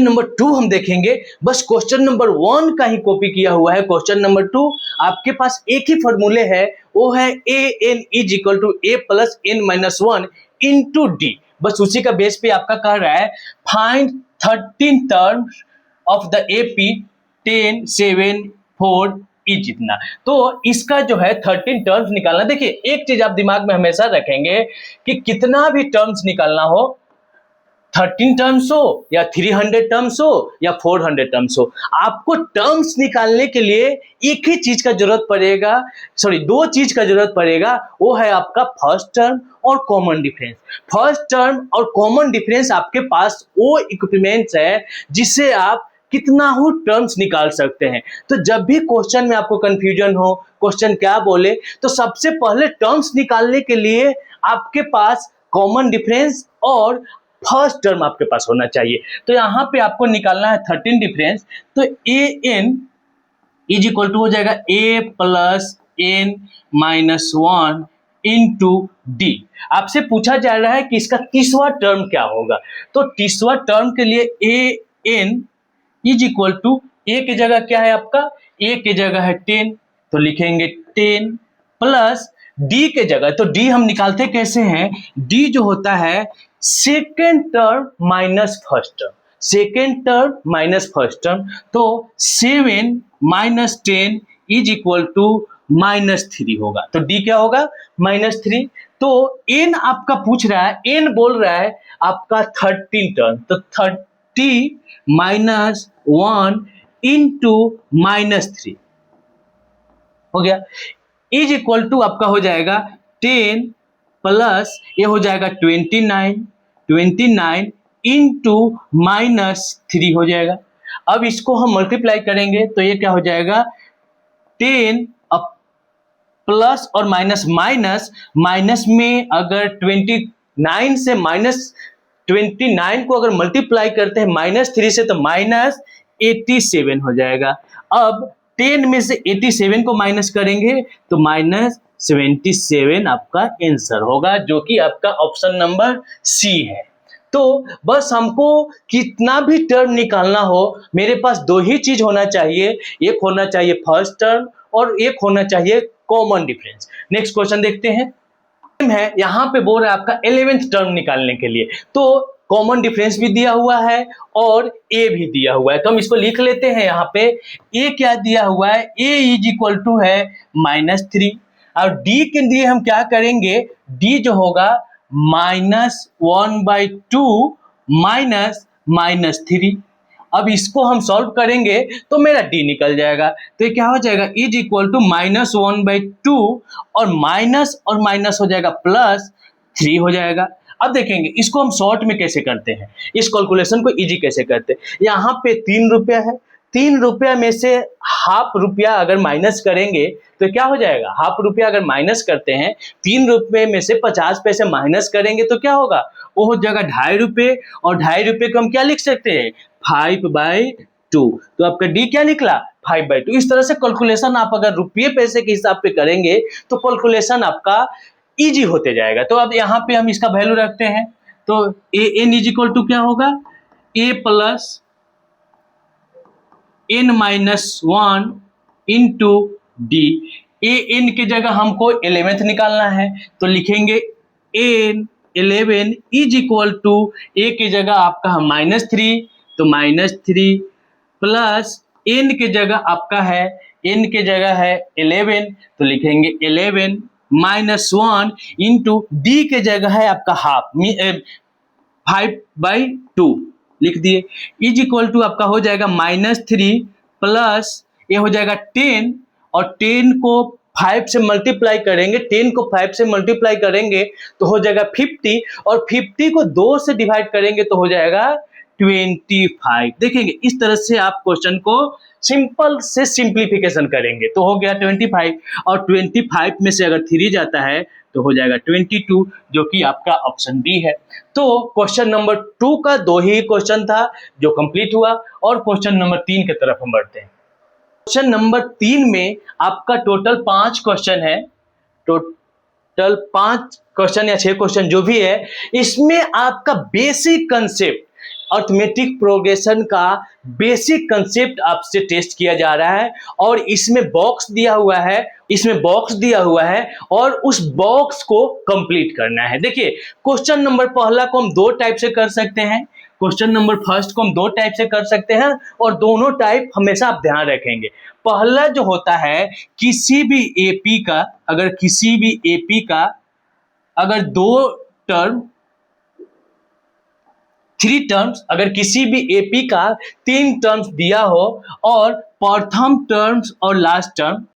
Number 2 हम देखेंगे, बस क्वेश्चन नंबर 1 का ही कॉपी किया हुआ है। क्वेश्चन नंबर 2 आपके पास एक ही फॉर्मूले है, वो है an is equal to a plus n minus 1 into D. बस उसी का बेस पे आपका कह रहा है find 13 terms of the AP 10 7 4 is इतना। तो इसका जो है 13 टर्म्स निकालना। देखिए एक चीज आप दिमाग में हमेशा रखेंगे कि कितना भी टर्म्स निकालना हो, 13 टर्म्स हो या 300 टर्म्स हो या 400 टर्म्स हो, आपको टर्म्स निकालने के लिए एक ही चीज का जरूरत पड़ेगा, दो चीज का जरूरत पड़ेगा। वो है आपका फर्स्ट टर्म और कॉमन डिफरेंस। फर्स्ट टर्म और कॉमन डिफरेंस आपके पास वो इक्विपमेंट्स है जिससे आप कितना हो टर्म्स निकाल सकते हैं। तो जब भी क्वेश्चन में आपको कंफ्यूजन हो, क्वेश्चन क्या बोले, तो सबसे पहले टर्म्स निकालने के लिए आपके पास कॉमन डिफरेंस और फर्स्ट टर्म आपके पास होना चाहिए। तो यहां पे आपको निकालना है 13 डिफरेंस। तो an इज इक्वल टू हो जाएगा a plus n minus 1 into D. आपसे पूछा जा रहा है कि इसका तीसरा टर्म क्या होगा। तो तीसरा टर्म के लिए an is equal to a की जगह क्या है आपका, a की जगह है 10, तो लिखेंगे 10 प्लस d के जगह, तो d हम निकालते कैसे हैं, d जो होता है second term minus first term, second term minus first term. तो 7 minus 10 is equal to minus 3 होगा। तो d क्या होगा, माइनस 3। तो n आपका पूछ रहा है, n बोल रहा है आपका 13 टर्म, तो 30 माइनस 1 इंटू माइनस 3 हो गया, इज इक्वल टू आपका हो जाएगा 10 प्लस ये हो जाएगा 29 इंटू माइनस 3 हो जाएगा। अब इसको हम मल्टीप्लाई करेंगे तो ये क्या हो जाएगा 10 प्लस और माइनस माइनस में अगर 29 से माइनस 29 को अगर मल्टीप्लाई करते हैं माइनस 3 से, तो माइनस 87 हो जाएगा। अब 10 में से 87 को माइनस करेंगे तो माइनस 77 आपका आंसर होगा, जो कि आपका ऑप्शन नंबर सी है। तो बस हमको कितना भी टर्म निकालना हो, मेरे पास दो ही चीज होना चाहिए, एक होना चाहिए फर्स्ट टर्म और एक होना चाहिए कॉमन डिफरेंस। नेक्स्ट क्वेश्चन देखते हैं, है यहाँ पे बोल रहा है आपका 11th टर्म निकालने के लिए। तो कॉमन डिफरेंस भी दिया हुआ है और a भी दिया हुआ है, तो हम इसको लिख लेते हैं। यहाँ पे a क्या दिया हुआ है, a इज इक्वल टू है -3, और d के लिए हम क्या करेंगे, d जो होगा -1/2 माइनस 3। अब इसको हम सॉल्व करेंगे तो मेरा d निकल जाएगा। तो ये क्या हो जाएगा, इज इक्वल टू -1/2 और माइनस हो जाएगा +3 हो जाएगा। अब देखेंगे इसको हम शॉर्ट में कैसे करते हैं, इस कैलकुलेशन को इजी कैसे करते हैं। यहाँ पे 3 रुपया है, 3 रुपया में से हाफ रुपया अगर माइनस करेंगे तो क्या हो जाएगा, हाफ रुपया अगर माइनस करते हैं, 3 रुपये में से 50 पैसे माइनस करेंगे तो क्या होगा, वो हो जाएगा 2.5 रुपये, और 2.5 रुपये को हम क्या लिख सकते हैं, 5/2। तो आपका डी क्या निकला, 5/2। इस तरह से कैलकुलेशन आप अगर रुपये पैसे के हिसाब पे करेंगे तो कैलकुलेशन आपका इजी होते जाएगा। तो अब यहाँ पे हम इसका वैल्यू रखते हैं, तो an इज इक्वल टू क्या होगा, a plus n minus 1 into D. an की जगह हमको 11th निकालना है, तो लिखेंगे n 11 is equal to a की जगह आपका -3, तो -3 प्लस n की जगह आपका है, n की जगह है 11, तो लिखेंगे 11 -1 इंटू डी के जगह है आपका हाफ, 5/2 लिख दिए, इज इक्वल टू आपका हो जाएगा -3 प्लस ये हो जाएगा 10, और 10 को 5 से मल्टीप्लाई करेंगे, 10 को 5 से मल्टीप्लाई करेंगे तो हो जाएगा 50, और 50 को 2 से डिवाइड करेंगे तो हो जाएगा 25। देखेंगे इस तरह से आप क्वेश्चन को सिंपल से सिंप्लीफिकेशन करेंगे तो हो गया 25, और 25 में से अगर 3 जाता है तो हो जाएगा 22, जो कि आपका ऑप्शन बी है। तो क्वेश्चन नंबर 2 का 2 ही क्वेश्चन था जो कंप्लीट हुआ, और क्वेश्चन नंबर 3 की तरफ हम बढ़ते हैं। क्वेश्चन नंबर 3 में आपका टोटल 5 क्वेश्चन है, टोटल 5 क्वेश्चन या 6 क्वेश्चन जो भी है, इसमें आपका बेसिक कंसेप्ट अर्थमेटिक प्रोग्रेशन का बेसिक कंसेप्ट आपसे टेस्ट किया जा रहा है और इसमें बॉक्स दिया हुआ है और उस बॉक्स को कंप्लीट करना है। देखिए क्वेश्चन नंबर पहला को हम दो टाइप से कर सकते हैं, क्वेश्चन नंबर फर्स्ट को हम दो टाइप से कर सकते हैं और दोनों टाइप हमेशा आप ध्यान रखेंगे। पहला जो होता है किसी भी एपी का अगर दो टर्म थ्री टर्म्स, अगर किसी भी एपी का तीन टर्म्स दिया हो और प्रथम टर्म्स और लास्ट टर्म